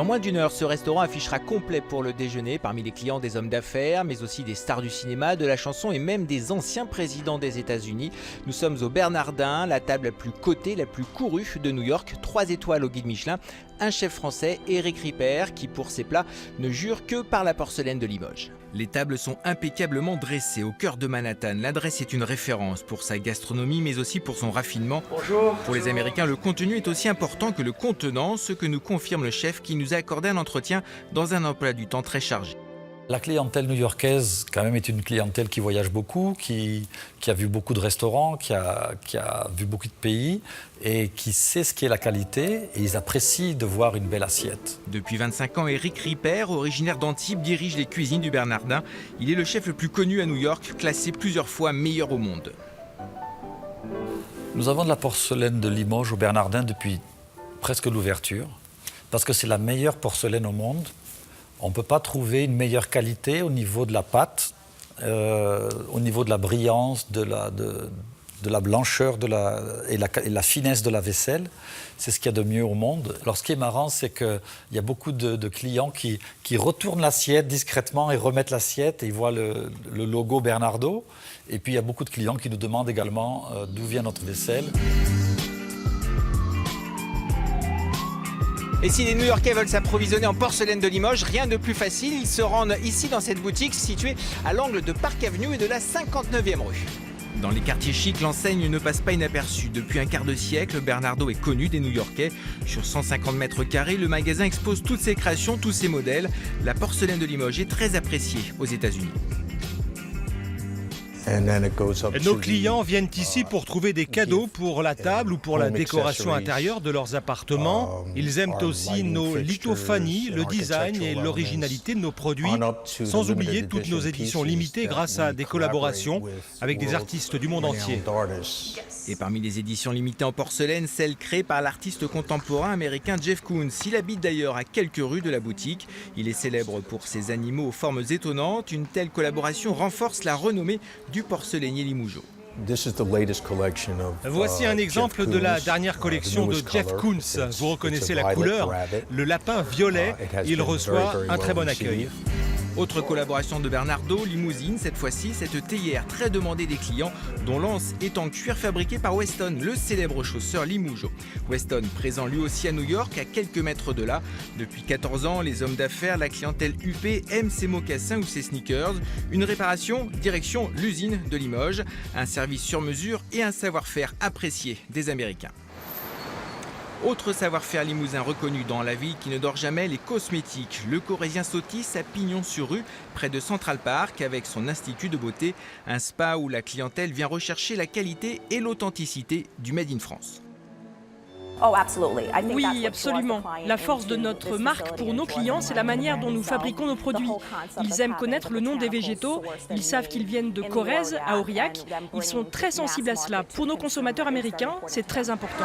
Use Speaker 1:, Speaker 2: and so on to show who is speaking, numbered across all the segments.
Speaker 1: Dans moins d'une heure, ce restaurant affichera complet pour le déjeuner. Parmi les clients, des hommes d'affaires, mais aussi des stars du cinéma, de la chanson et même des anciens présidents des États-Unis. Nous sommes au Bernardin, la table la plus cotée, la plus courue de New York. 3 étoiles au guide Michelin. Un chef français, Éric Ripert, qui pour ses plats ne jure que par la porcelaine de Limoges. Les tables sont impeccablement dressées au cœur de Manhattan. L'adresse est une référence pour sa gastronomie, mais aussi pour son raffinement.
Speaker 2: Bonjour.
Speaker 1: Pour les Américains, le contenu est aussi important que le contenant, ce que nous confirme le chef qui nous a accordé un entretien dans un emploi du temps très chargé.
Speaker 3: La clientèle new-yorkaise, quand même, est une clientèle qui voyage beaucoup, qui a vu beaucoup de restaurants, qui a vu beaucoup de pays et qui sait ce qu'est la qualité, et ils apprécient de voir une belle assiette.
Speaker 1: Depuis 25 ans, Éric Ripert, originaire d'Antibes, dirige les cuisines du Bernardin. Il est le chef le plus connu à New York, classé plusieurs fois meilleur au monde.
Speaker 3: Nous avons de la porcelaine de Limoges au Bernardin depuis presque l'ouverture, parce que c'est la meilleure porcelaine au monde. On ne peut pas trouver une meilleure qualité au niveau de la pâte, au niveau de la brillance, de la blancheur et la finesse de la vaisselle. C'est ce qu'il y a de mieux au monde. Alors ce qui est marrant, c'est qu'il y a beaucoup de clients qui retournent l'assiette discrètement et remettent l'assiette et ils voient le logo Bernardo. Et puis il y a beaucoup de clients qui nous demandent également d'où vient notre vaisselle.
Speaker 1: Et si les New-Yorkais veulent s'approvisionner en porcelaine de Limoges, rien de plus facile, ils se rendent ici dans cette boutique située à l'angle de Park Avenue et de la 59e rue. Dans les quartiers chics, l'enseigne ne passe pas inaperçue. Depuis un quart de siècle, Bernardo est connu des New-Yorkais. Sur 150 mètres carrés, le magasin expose toutes ses créations, tous ses modèles. La porcelaine de Limoges est très appréciée aux États-Unis.
Speaker 2: Nos clients viennent ici pour trouver des cadeaux pour la table ou pour la décoration intérieure de leurs appartements. Ils aiment aussi nos lithophanies, le design et l'originalité de nos produits, sans oublier toutes nos éditions limitées grâce à des collaborations avec des artistes du monde entier.
Speaker 1: Et parmi les éditions limitées en porcelaine, celle créée par l'artiste contemporain américain Jeff Koons. Il habite d'ailleurs à quelques rues de la boutique. Il est célèbre pour ses animaux aux formes étonnantes. Une telle collaboration renforce la renommée du porcelainier limougeaud.
Speaker 2: Voici un exemple de la dernière collection de Jeff Koons. Vous reconnaissez la couleur, le lapin violet. Il reçoit un très bon accueil.
Speaker 1: Autre collaboration de Bernardo, Limousine, cette fois-ci, cette théière très demandée des clients, dont l'anse est en cuir fabriqué par Weston, le célèbre chausseur limougeau. Weston, présent lui aussi à New York, à quelques mètres de là. Depuis 14 ans, les hommes d'affaires, la clientèle huppée aiment ses mocassins ou ses sneakers. Une réparation, direction l'usine de Limoges. Un service sur mesure et un savoir-faire apprécié des Américains. Autre savoir-faire limousin reconnu dans la ville qui ne dort jamais, les cosmétiques. Le Corrézien Sotis à Pignon-sur-Rue, près de Central Park, avec son institut de beauté. Un spa où la clientèle vient rechercher la qualité et l'authenticité du Made in France.
Speaker 4: Oui, absolument. La force de notre marque pour nos clients, c'est la manière dont nous fabriquons nos produits. Ils aiment connaître le nom des végétaux, ils savent qu'ils viennent de Corrèze à Aurillac. Ils sont très sensibles à cela. Pour nos consommateurs américains, c'est très important.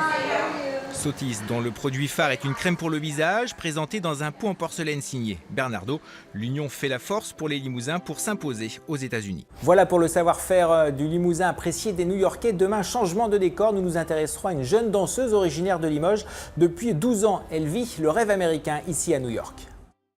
Speaker 1: Sotis, dont le produit phare est une crème pour le visage, présentée dans un pot en porcelaine signé Bernardo. L'union fait la force pour les Limousins pour s'imposer aux États-Unis. Voilà pour le savoir-faire du Limousin apprécié des New-Yorkais. Demain, changement de décor, nous nous intéresserons à une jeune danseuse originaire de Limoges. Depuis 12 ans, elle vit le rêve américain ici à New York.